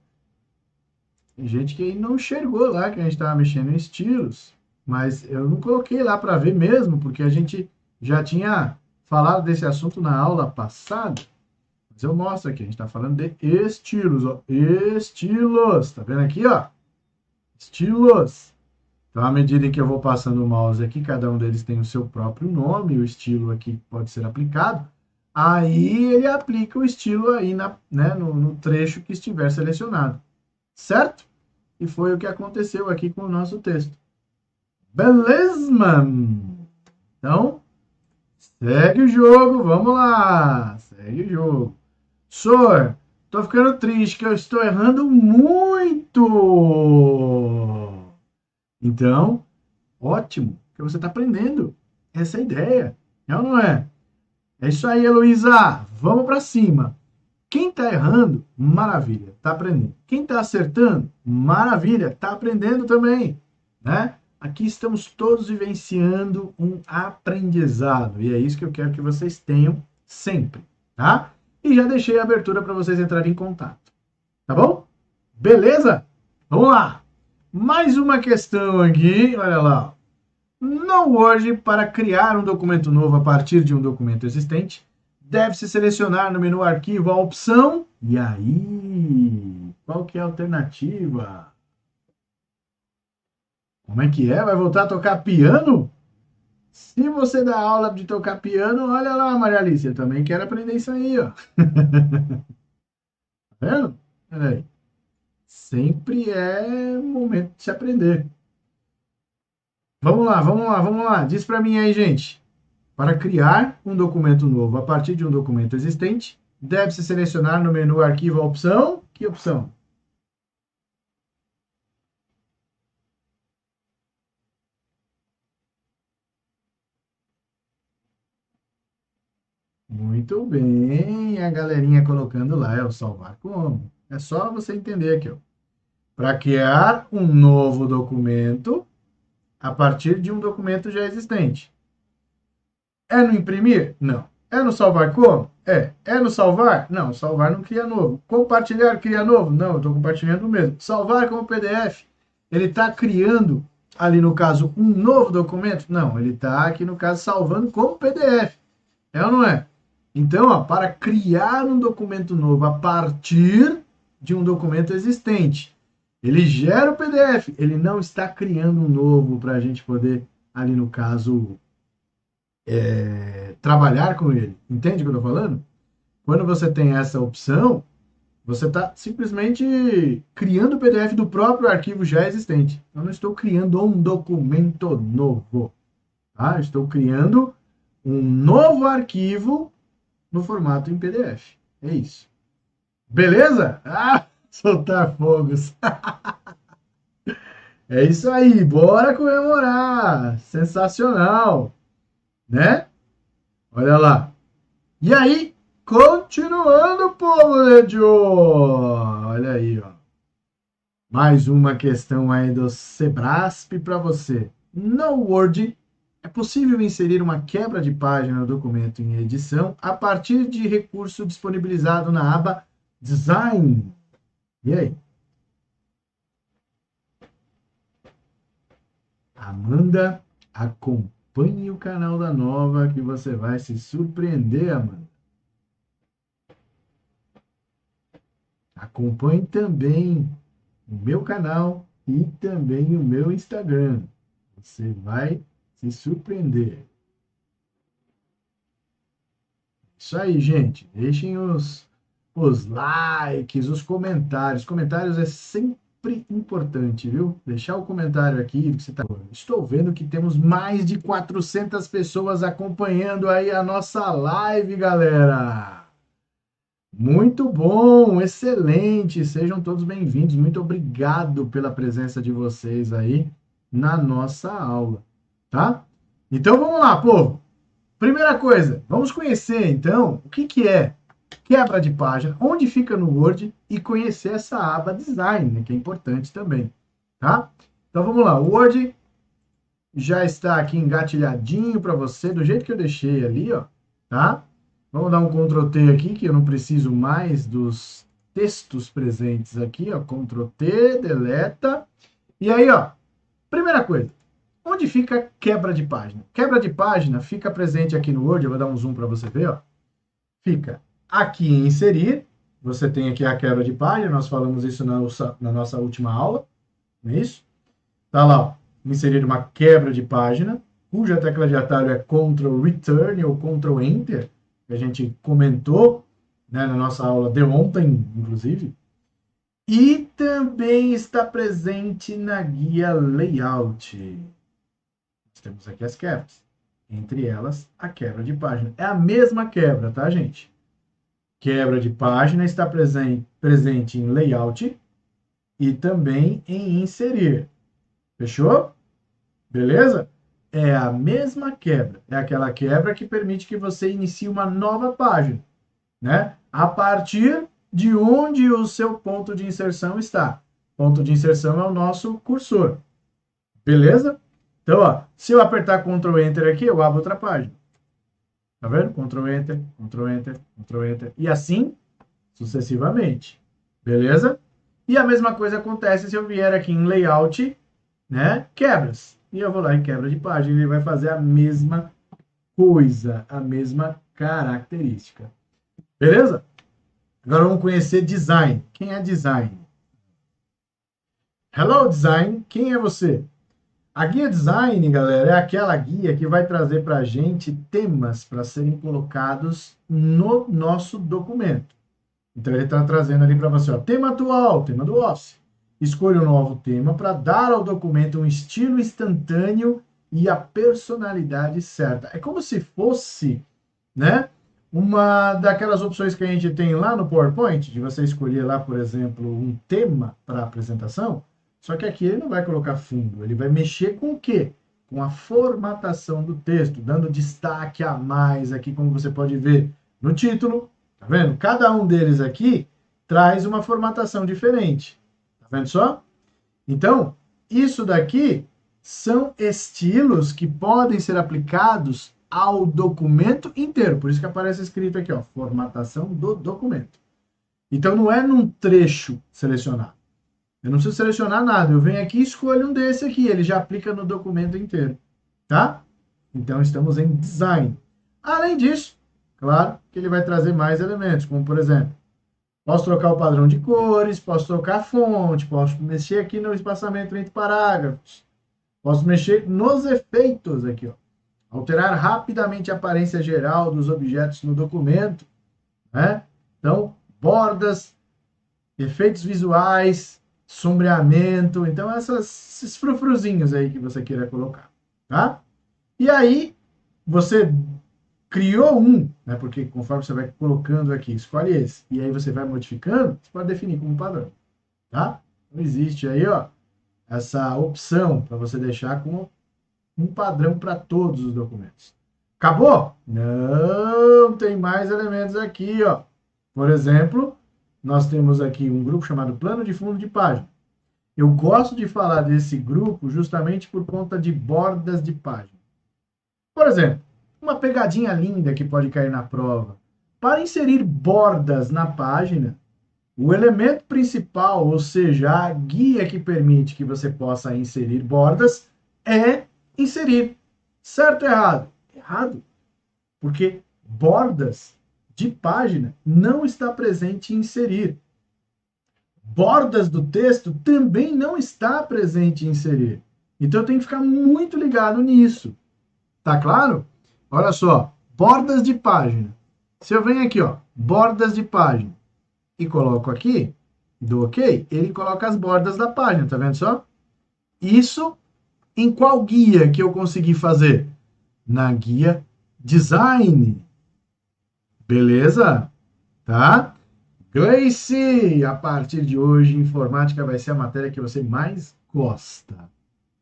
Tem gente que não enxergou lá que a gente estava mexendo em estilos. Mas eu não coloquei lá para ver mesmo, porque a gente já tinha falado desse assunto na aula passada. Mas eu mostro aqui, a gente está falando de estilos, ó. Estilos. Tá vendo aqui, ó? Estilos. Então, à medida em que eu vou passando o mouse aqui, cada um deles tem o seu próprio nome, o estilo aqui pode ser aplicado. Aí ele aplica o estilo aí no trecho que estiver selecionado. Certo? E foi o que aconteceu aqui com o nosso texto. Beleza, mano? Então, segue o jogo, vamos lá. Segue o jogo. Sor, tô ficando triste que eu estou errando muito. Então, ótimo, que você está aprendendo. Essa é a ideia. É ou não é? É isso aí, Heloísa. Vamos para cima. Quem está errando, maravilha, está aprendendo. Quem está acertando, maravilha, está aprendendo também, né? Aqui estamos todos vivenciando um aprendizado e é isso que eu quero que vocês tenham sempre, tá? E já deixei a abertura para vocês entrarem em contato, tá bom? Beleza? Vamos lá. Mais uma questão aqui, olha lá. No Word, para criar um documento novo a partir de um documento existente, deve-se selecionar no menu Arquivo a opção. E aí? Qual que é a alternativa? Como é que é? Vai voltar a tocar piano? Se você dá aula de tocar piano, olha lá, Maria Alice, eu também quero aprender isso aí, ó. Tá vendo? Olha aí. Sempre é momento de se aprender. Vamos lá, vamos lá, vamos lá. Diz para mim aí, gente. Para criar um documento novo a partir de um documento existente, deve-se selecionar no menu Arquivo a opção. Que opção? Muito bem, a galerinha colocando lá, é o salvar como. É só você entender aqui, ó. Para criar um novo documento a partir de um documento já existente. É no imprimir? Não. É no salvar como? É. É no salvar? Não, salvar não cria novo. Compartilhar cria novo? Não, eu estou compartilhando o mesmo. Salvar como PDF? Ele está criando ali no caso um novo documento? Não, ele está aqui no caso salvando como PDF. É ou não é? Então, ó, para criar um documento novo a partir de um documento existente, ele gera o PDF, ele não está criando um novo para a gente poder, ali no caso, trabalhar com ele. Entende o que eu estou falando? Quando você tem essa opção, você está simplesmente criando o PDF do próprio arquivo já existente. Eu não estou criando um documento novo. Tá? Eu estou criando um novo arquivo no formato em PDF. É isso. Beleza? Ah, soltar fogos. É isso aí. Bora comemorar. Sensacional. Né? Olha lá. E aí, continuando, povo de Joe. Olha aí, ó. Mais uma questão aí do Sebrasp para você. No Word, é possível inserir uma quebra de página no documento em edição a partir de recurso disponibilizado na aba Design. E aí? Amanda, acompanhe o canal da Nova que você vai se surpreender, Amanda. Acompanhe também o meu canal e também o meu Instagram. Você vai se surpreender. Isso aí, gente. Deixem os likes, os comentários. Comentários é sempre importante, viu? Deixar o comentário aqui que você tá. Estou vendo que temos mais de 400 pessoas acompanhando aí a nossa live, galera. Muito bom, excelente. Sejam todos bem-vindos. Muito obrigado pela presença de vocês aí na nossa aula, tá? Então vamos lá, povo. Primeira coisa, vamos conhecer então o que é quebra de página, onde fica no Word e conhecer essa aba Design, né, que é importante também, tá? Então vamos lá, o Word já está aqui engatilhadinho para você, do jeito que eu deixei ali, ó, tá? Vamos dar um Ctrl T aqui, que eu não preciso mais dos textos presentes aqui, ó. Ctrl T, deleta. E aí, ó, primeira coisa, onde fica quebra de página? Quebra de página fica presente aqui no Word, eu vou dar um zoom para você ver, ó. Fica aqui em inserir, você tem aqui a quebra de página, nós falamos isso na nossa última aula, não é isso? Tá lá, ó, inserir uma quebra de página, cuja tecla de atalho é Ctrl Return ou Ctrl Enter, que a gente comentou, né, na nossa aula de ontem, inclusive. E também está presente na guia Layout. Nós temos aqui as quebras. Entre elas, a quebra de página. É a mesma quebra, tá, gente? Quebra de página está presente em Layout e também em Inserir. Fechou? Beleza? É a mesma quebra. É aquela quebra que permite que você inicie uma nova página, né? A partir de onde o seu ponto de inserção está. Ponto de inserção é o nosso cursor. Beleza? Então, ó, se eu apertar Ctrl Enter aqui, eu abro outra página. Tá vendo? Ctrl Enter, Ctrl Enter, Ctrl Enter. E assim sucessivamente. Beleza? E a mesma coisa acontece se eu vier aqui em Layout, né? Quebras. E eu vou lá em quebra de página, ele vai fazer a mesma coisa, a mesma característica. Beleza? Agora vamos conhecer design. Quem é design? Hello, design. Quem é você? A guia design, galera, é aquela guia que vai trazer para a gente temas para serem colocados no nosso documento. Então, ele está trazendo ali para você, ó, tema atual, tema do Office. Escolha um novo tema para dar ao documento um estilo instantâneo e a personalidade certa. É como se fosse, né, uma daquelas opções que a gente tem lá no PowerPoint, de você escolher lá, por exemplo, um tema para a apresentação, só que aqui ele não vai colocar fundo, ele vai mexer com o quê? Com a formatação do texto, dando destaque a mais aqui, como você pode ver no título, tá vendo? Cada um deles aqui traz uma formatação diferente, tá vendo só? Então, isso daqui são estilos que podem ser aplicados ao documento inteiro. Por isso que aparece escrito aqui, ó, formatação do documento. Então, não é num trecho selecionado. Eu não preciso selecionar nada. Eu venho aqui e escolho um desse aqui. Ele já aplica no documento inteiro. Tá? Então, estamos em design. Além disso, claro que ele vai trazer mais elementos, como, por exemplo, posso trocar o padrão de cores, posso trocar a fonte, posso mexer aqui no espaçamento entre parágrafos, posso mexer nos efeitos aqui, ó. Alterar rapidamente a aparência geral dos objetos no documento, né? Então, bordas, efeitos visuais, sombreamento, então esses frufruzinhos aí que você queira colocar, tá? E aí, você criou um, né? Porque conforme você vai colocando aqui, escolhe esse, e aí você vai modificando, você pode definir como padrão, tá? Não existe aí, ó, essa opção para você deixar como um padrão para todos os documentos. Acabou? Não, tem mais elementos aqui, ó. Por exemplo, nós temos aqui um grupo chamado plano de fundo de página. Eu gosto de falar desse grupo justamente por conta de bordas de página. Por exemplo, uma pegadinha linda que pode cair na prova. Para inserir bordas na página, o elemento principal, ou seja, a guia que permite que você possa inserir bordas, é inserir. Certo ou errado? Errado. Porque bordas de página não está presente em inserir. Bordas do texto também não está presente em inserir. Então eu tenho que ficar muito ligado nisso. Tá claro? Olha só, bordas de página. Se eu venho aqui, ó, bordas de página, e coloco aqui, dou OK, ele coloca as bordas da página, tá vendo só? Isso em qual guia que eu consegui fazer? Na guia Design. Beleza? Tá? Grace, a partir de hoje, informática vai ser a matéria que você mais gosta.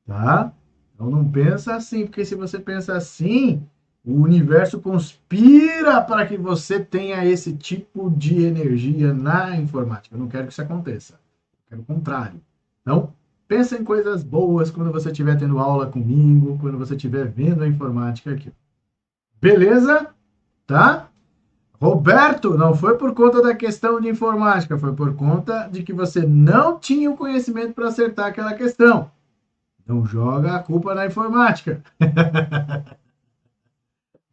Tá? Então não pensa assim, porque se você pensa assim, o universo conspira para que você tenha esse tipo de energia na informática. Eu não quero que isso aconteça. Eu quero o contrário. Então, Pensa em coisas boas quando você estiver tendo aula comigo, quando você estiver vendo a informática aqui. Beleza? Tá? Roberto, não foi por conta da questão de informática, foi por conta de que você não tinha o conhecimento para acertar aquela questão. Não joga a culpa na informática.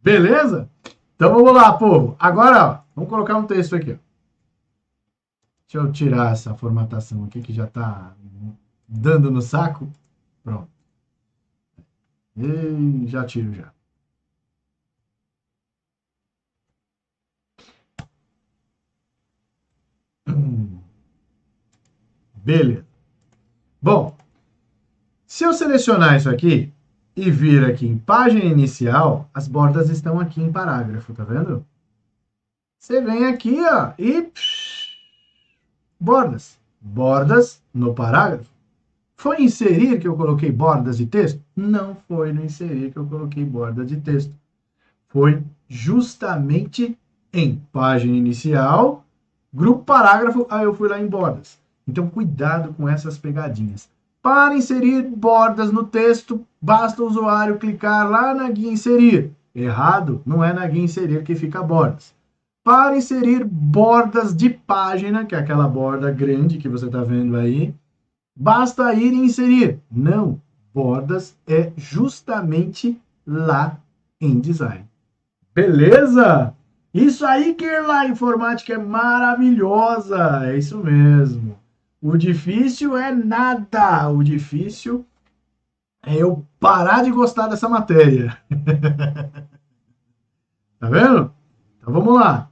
Beleza? Então vamos lá, povo. Agora, ó, vamos colocar um texto aqui. Deixa eu tirar essa formatação aqui que já está dando no saco. Pronto. E já tiro já. Beleza. Bom, se eu selecionar isso aqui e vir aqui em página inicial, as bordas estão aqui em parágrafo, tá vendo? Você vem aqui, ó, e bordas. Bordas no parágrafo. Foi inserir que eu coloquei bordas de texto? Não foi no inserir que eu coloquei bordas de texto. Foi justamente em página inicial, grupo parágrafo, aí eu fui lá em bordas. Então, cuidado com essas pegadinhas. Para inserir bordas no texto, basta o usuário clicar lá na guia inserir. Errado, não é na guia inserir que fica bordas. Para inserir bordas de página, que é aquela borda grande que você está vendo aí, basta ir e inserir. Não, bordas é justamente lá em design. Beleza? Isso aí que lá a informática é maravilhosa, é isso mesmo. O difícil é nada, o difícil é eu parar de gostar dessa matéria. Tá vendo? Então vamos lá.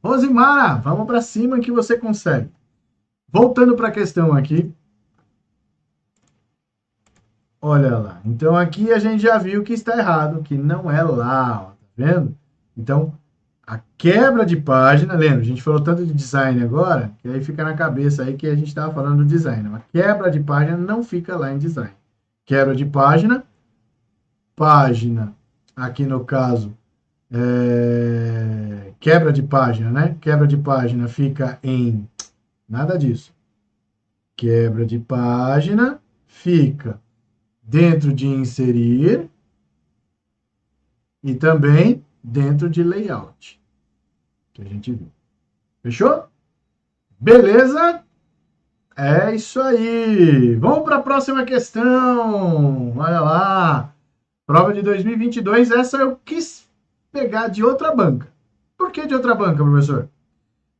Rosimara, vamos para cima que você consegue. Voltando para a questão aqui. Olha lá. Então aqui a gente já viu que está errado, que não é lá, ó, tá vendo? Então, a quebra de página, lembra, a gente falou tanto de design agora, que aí fica na cabeça aí que a gente estava falando do design. A quebra de página não fica lá em design. Quebra de página, aqui no caso, quebra de página, né? Quebra de página fica em nada disso. Quebra de página fica dentro de inserir e também dentro de layout, que a gente viu. Fechou? Beleza? É isso aí. Vamos para a próxima questão. Olha lá. Prova de 2022. Essa eu quis pegar de outra banca. Por que de outra banca, professor?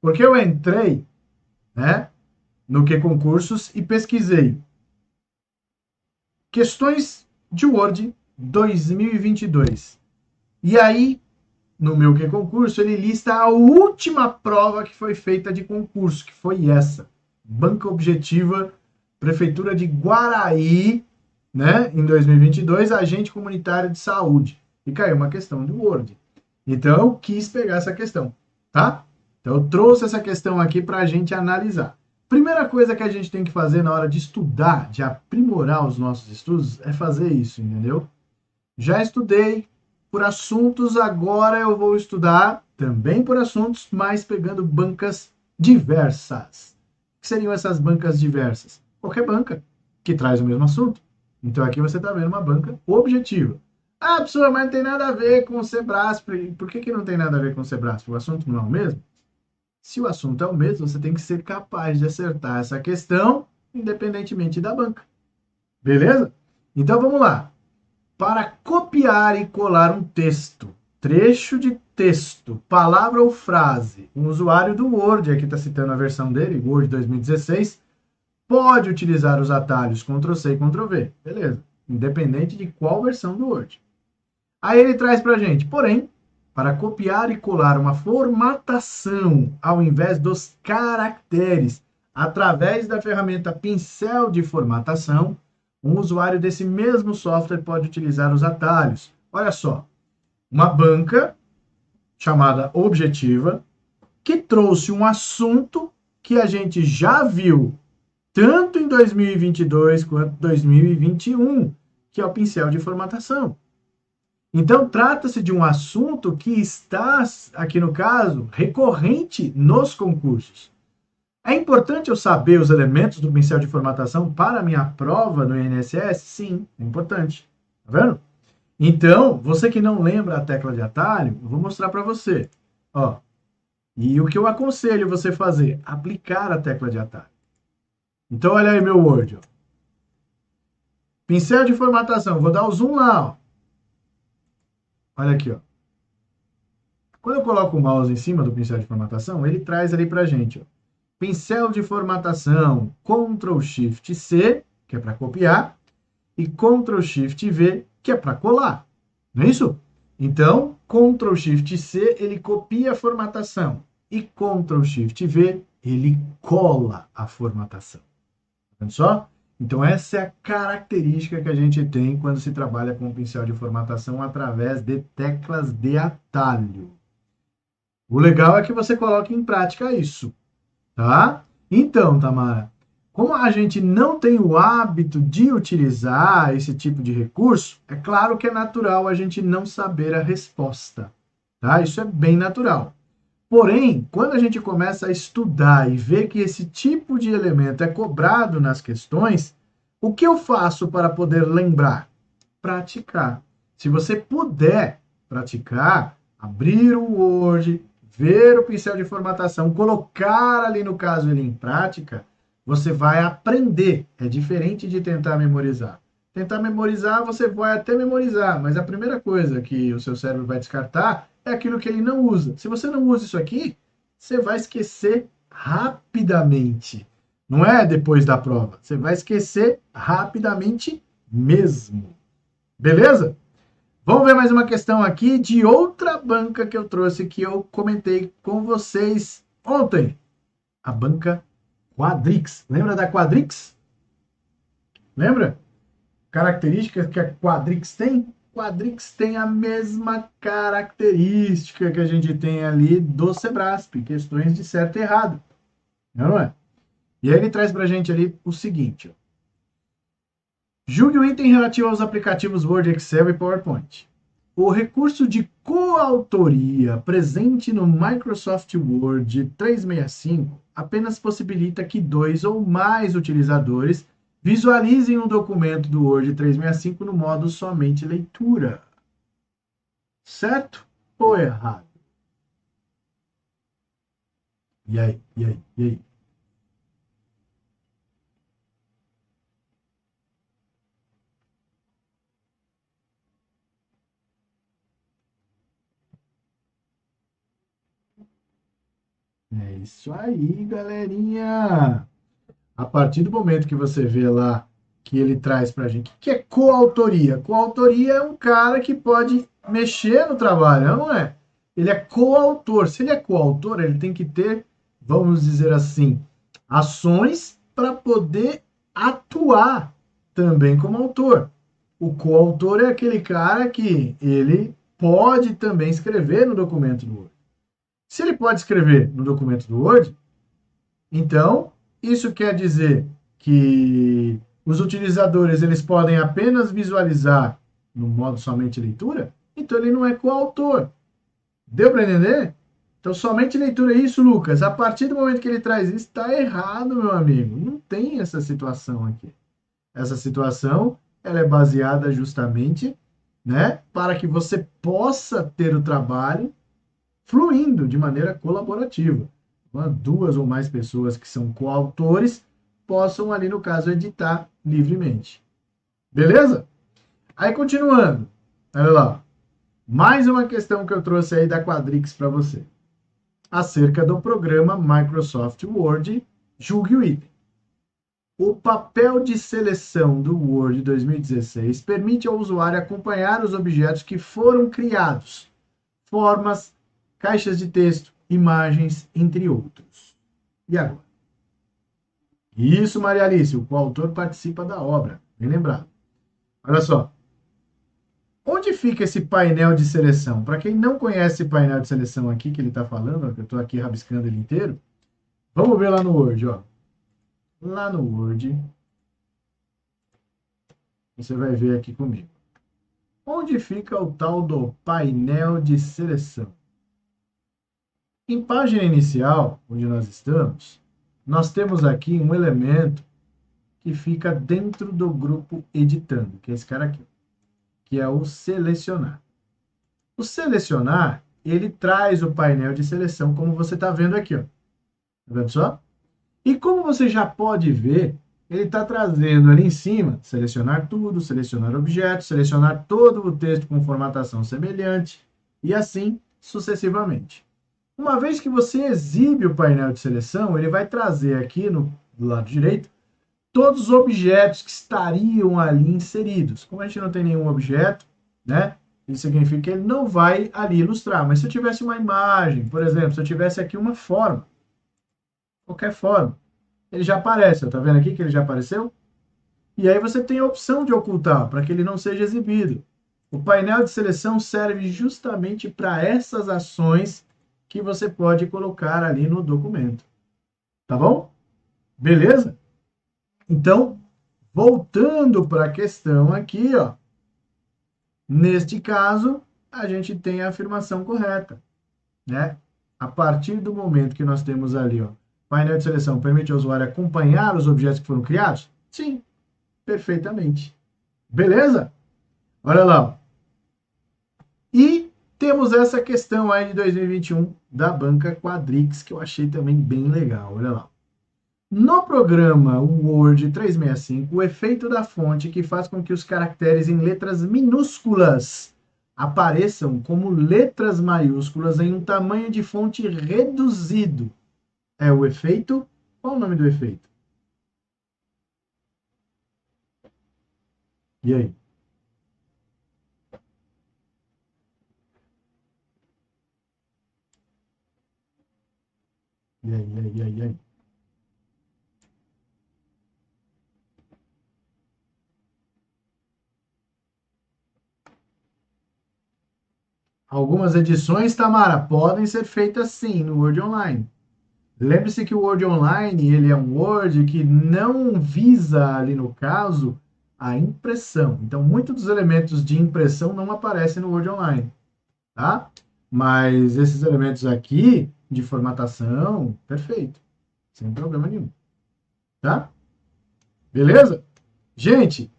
Porque eu entrei, né, no Que Concursos e pesquisei questões de Word 2022. E aí, no meu Que Concurso, ele lista a última prova que foi feita de concurso, que foi essa. Banca Objetiva, Prefeitura de Guaraí, né, em 2022, agente comunitário de saúde. E caiu uma questão do Word. Então, eu quis pegar essa questão, tá? Então, eu trouxe essa questão aqui para a gente analisar. Primeira coisa que a gente tem que fazer na hora de estudar, de aprimorar os nossos estudos, é fazer isso, entendeu? Já estudei por assuntos, agora eu vou estudar também por assuntos, mas pegando bancas diversas. O que seriam essas bancas diversas? Qualquer banca que traz o mesmo assunto. Então aqui você está vendo uma banca objetiva. Ah, professor, mas não tem nada a ver com o Sebrasp. Por que não tem nada a ver com o Sebrasp? O assunto não é o mesmo? Se o assunto é o mesmo, você tem que ser capaz de acertar essa questão, independentemente da banca. Beleza? Então vamos lá. Para copiar e colar um texto, trecho de texto, palavra ou frase, um usuário do Word, aqui está citando a versão dele, Word 2016, pode utilizar os atalhos Ctrl+C e Ctrl+V. Beleza. Independente de qual versão do Word. Aí ele traz para a gente, porém, para copiar e colar uma formatação ao invés dos caracteres, através da ferramenta pincel de formatação, um usuário desse mesmo software pode utilizar os atalhos. Olha só, uma banca chamada Objetiva, que trouxe um assunto que a gente já viu tanto em 2022 quanto 2021, que é o pincel de formatação. Então, trata-se de um assunto que está, aqui no caso, recorrente nos concursos. É importante eu saber os elementos do pincel de formatação para a minha prova no INSS? Sim, é importante. Tá vendo? Então, você que não lembra a tecla de atalho, eu vou mostrar para você. Ó, e o que eu aconselho você fazer? Aplicar a tecla de atalho. Então, olha aí meu Word. Ó. Pincel de formatação. Vou dar o zoom lá. Ó. Olha aqui. Ó. Quando eu coloco o mouse em cima do pincel de formatação, ele traz ali para a gente. Ó. Pincel de formatação. Ctrl Shift C, que é para copiar. E Ctrl Shift V, que é para colar. Não é isso? Então, Ctrl Shift C, ele copia a formatação. E Ctrl Shift V, ele cola a formatação. Tá vendo só? Então, essa é a característica que a gente tem quando se trabalha com o pincel de formatação através de teclas de atalho. O legal é que você coloque em prática isso, tá? Então, Tamara, como a gente não tem o hábito de utilizar esse tipo de recurso, é claro que é natural a gente não saber a resposta, tá? Isso é bem natural. Porém, quando a gente começa a estudar e ver que esse tipo de elemento é cobrado nas questões, o que eu faço para poder lembrar? Praticar. Se você puder praticar, abrir o Word, ver o pincel de formatação, colocar ali no caso ele em prática, você vai aprender. É diferente de tentar memorizar. Tentar memorizar, você vai até memorizar, mas a primeira coisa que o seu cérebro vai descartar é aquilo que ele não usa. Se você não usa isso aqui, você vai esquecer rapidamente. Não é depois da prova. Você vai esquecer rapidamente mesmo. Beleza? Vamos ver mais uma questão aqui de outra banca que eu trouxe, que eu comentei com vocês ontem. A banca Quadrix. Lembra da Quadrix? Lembra? Características que a Quadrix tem? Quadrix tem a mesma característica que a gente tem ali do Sebrasp, questões de certo e errado. Não é? E aí ele traz para a gente ali o seguinte. Ó. Julgue o item relativo aos aplicativos Word, Excel e PowerPoint. O recurso de coautoria presente no Microsoft Word 365 apenas possibilita que dois ou mais utilizadores visualizem um documento do Word 365 no modo somente leitura. Certo ou errado? E aí? E aí? E aí? É isso aí, galerinha! A partir do momento que você vê lá que ele traz para a gente, o que é coautoria? Coautoria é um cara que pode mexer no trabalho, não é? Ele é coautor. Se ele é coautor, ele tem que ter, vamos dizer assim, ações para poder atuar também como autor. O coautor é aquele cara que ele pode também escrever no documento do Word. Se ele pode escrever no documento do Word, então, isso quer dizer que os utilizadores eles podem apenas visualizar no modo somente leitura? Então ele não é coautor. Deu para entender? Então somente leitura é isso, Lucas. A partir do momento que ele traz isso, está errado, meu amigo. Não tem essa situação aqui. Essa situação ela é baseada justamente, né, para que você possa ter o trabalho fluindo de maneira colaborativa. Duas ou mais pessoas que são coautores possam ali, no caso, editar livremente. Beleza? Aí, continuando. Olha lá. Mais uma questão que eu trouxe aí da Quadrix para você. Acerca do programa Microsoft Word Julgue o Item. O papel de seleção do Word 2016 permite ao usuário acompanhar os objetos que foram criados, formas, caixas de texto, imagens, entre outros. E agora? Isso, Maria Alice, o coautor participa da obra. Bem lembrado. Olha só. Onde fica esse painel de seleção? Para quem não conhece esse painel de seleção aqui que ele está falando, que eu estou aqui rabiscando ele inteiro, vamos ver lá no Word. Ó. Lá no Word, você vai ver aqui comigo. Onde fica o tal do painel de seleção? Em página inicial, onde nós estamos, nós temos aqui um elemento que fica dentro do grupo editando, que é esse cara aqui, que é o selecionar. O selecionar, ele traz o painel de seleção, como você está vendo aqui, ó. Tá vendo só? E como você já pode ver, ele está trazendo ali em cima, selecionar tudo, selecionar objetos, selecionar todo o texto com formatação semelhante, e assim sucessivamente. Uma vez que você exibe o painel de seleção, ele vai trazer aqui do lado direito todos os objetos que estariam ali inseridos. Como a gente não tem nenhum objeto, né? Isso significa que ele não vai ali ilustrar. Mas se eu tivesse uma imagem, por exemplo, se eu tivesse aqui uma forma, qualquer forma, ele já aparece. Tá vendo aqui que ele já apareceu? E aí você tem a opção de ocultar, para que ele não seja exibido. O painel de seleção serve justamente para essas ações que você pode colocar ali no documento. Tá bom? Beleza? Então, voltando para a questão aqui, ó. Neste caso, a gente tem a afirmação correta, né? A partir do momento que nós temos ali, ó, painel de seleção permite ao usuário acompanhar os objetos que foram criados? Sim, perfeitamente. Beleza? Olha lá, ó. E temos essa questão aí de 2021 da banca Quadrix, que eu achei também bem legal. Olha lá. No programa Word 365, o efeito da fonte que faz com que os caracteres em letras minúsculas apareçam como letras maiúsculas em um tamanho de fonte reduzido. É o efeito? Qual o nome do efeito? E aí? E aí, e aí, e aí, e aí? Algumas edições, Tamara, podem ser feitas sim no Word Online. Lembre-se que o Word Online, ele é um Word que não visa ali no caso a impressão. Então, muitos dos elementos de impressão não aparecem no Word Online, tá? Mas esses elementos aqui de formatação, perfeito, sem problema nenhum, tá? Beleza? Gente,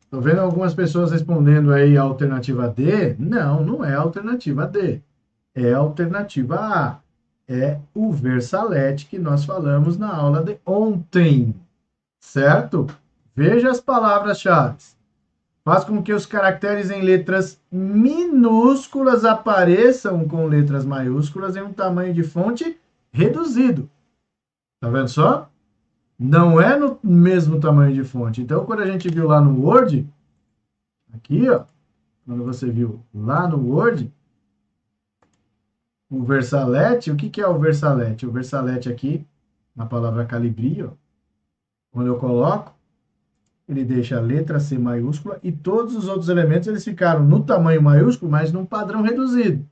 tô vendo algumas pessoas respondendo aí a alternativa D. Não, não é a alternativa D. É a alternativa A. É o Versalete que nós falamos na aula de ontem. Certo? Veja as palavras-chave. Faz com que os caracteres em letras minúsculas apareçam com letras maiúsculas em um tamanho de fonte reduzido. Tá vendo só? Não é no mesmo tamanho de fonte. Então, quando a gente viu lá no Word, aqui, ó, quando você viu lá no Word, o Versalete, o que é o Versalete? O Versalete aqui, na palavra calibri, ó, quando eu coloco, ele deixa a letra C maiúscula e todos os outros elementos eles ficaram no tamanho maiúsculo, mas num padrão reduzido.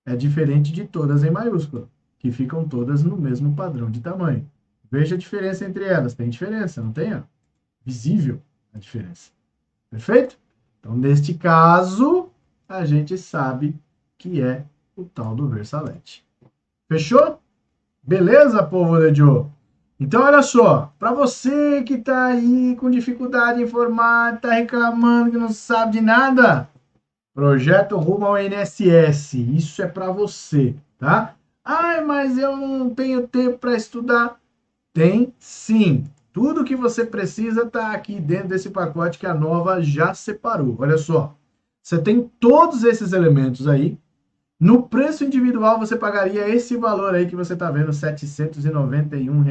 É diferente de todas em maiúscula, que ficam todas no mesmo padrão de tamanho. Veja a diferença entre elas. Tem diferença, não tem? Ó? Visível a diferença. Perfeito? Então, neste caso, a gente sabe que é o tal do Versalete. Fechou? Beleza, povo de Joe? Então, olha só, para você que está aí com dificuldade em formar, está reclamando que não sabe de nada, projeto rumo ao INSS, isso é para você, tá? Ai, mas eu não tenho tempo para estudar. Tem sim. Tudo que você precisa está aqui dentro desse pacote que a Nova já separou. Olha só, você tem todos esses elementos aí. No preço individual, você pagaria esse valor aí que você está vendo, R$ 791.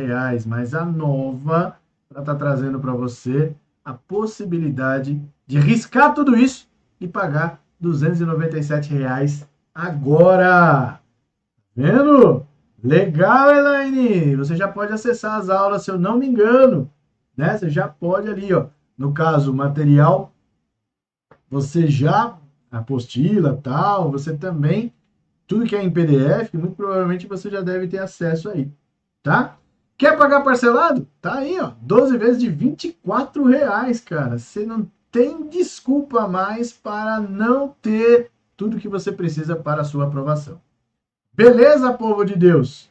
Mas a Nova está trazendo para você a possibilidade de riscar tudo isso e pagar R$ 297 agora. Vendo? Legal, Elaine! Você já pode acessar as aulas, se eu não me engano. Né? Você já pode ali, ó. No caso, material, você já, apostila, tal, você também tudo que é em PDF, muito provavelmente você já deve ter acesso aí, tá? Quer pagar parcelado? Tá aí, ó, 12 vezes de R$ 24, cara. Você não tem desculpa mais para não ter tudo que você precisa para a sua aprovação. Beleza, povo de Deus?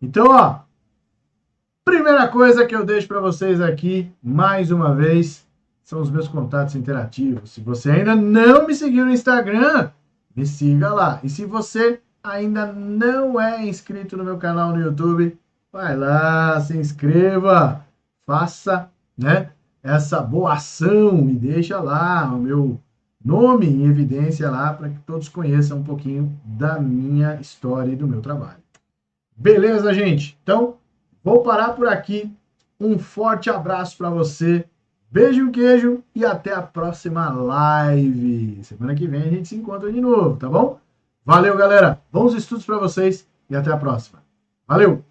Então, ó, Primeira coisa que eu deixo para vocês aqui, mais uma vez, são os meus contatos interativos. Se você ainda não me seguiu no Instagram, me siga lá. E se você ainda não é inscrito no meu canal no YouTube, vai lá, se inscreva, faça, né, essa boa ação e deixa lá o meu nome em evidência lá para que todos conheçam um pouquinho da minha história e do meu trabalho. Beleza, gente? Então, vou parar por aqui. Um forte abraço para você. Beijo, queijo e até a próxima live. Semana que vem a gente se encontra de novo, tá bom? Valeu, galera. Bons estudos para vocês e até a próxima. Valeu!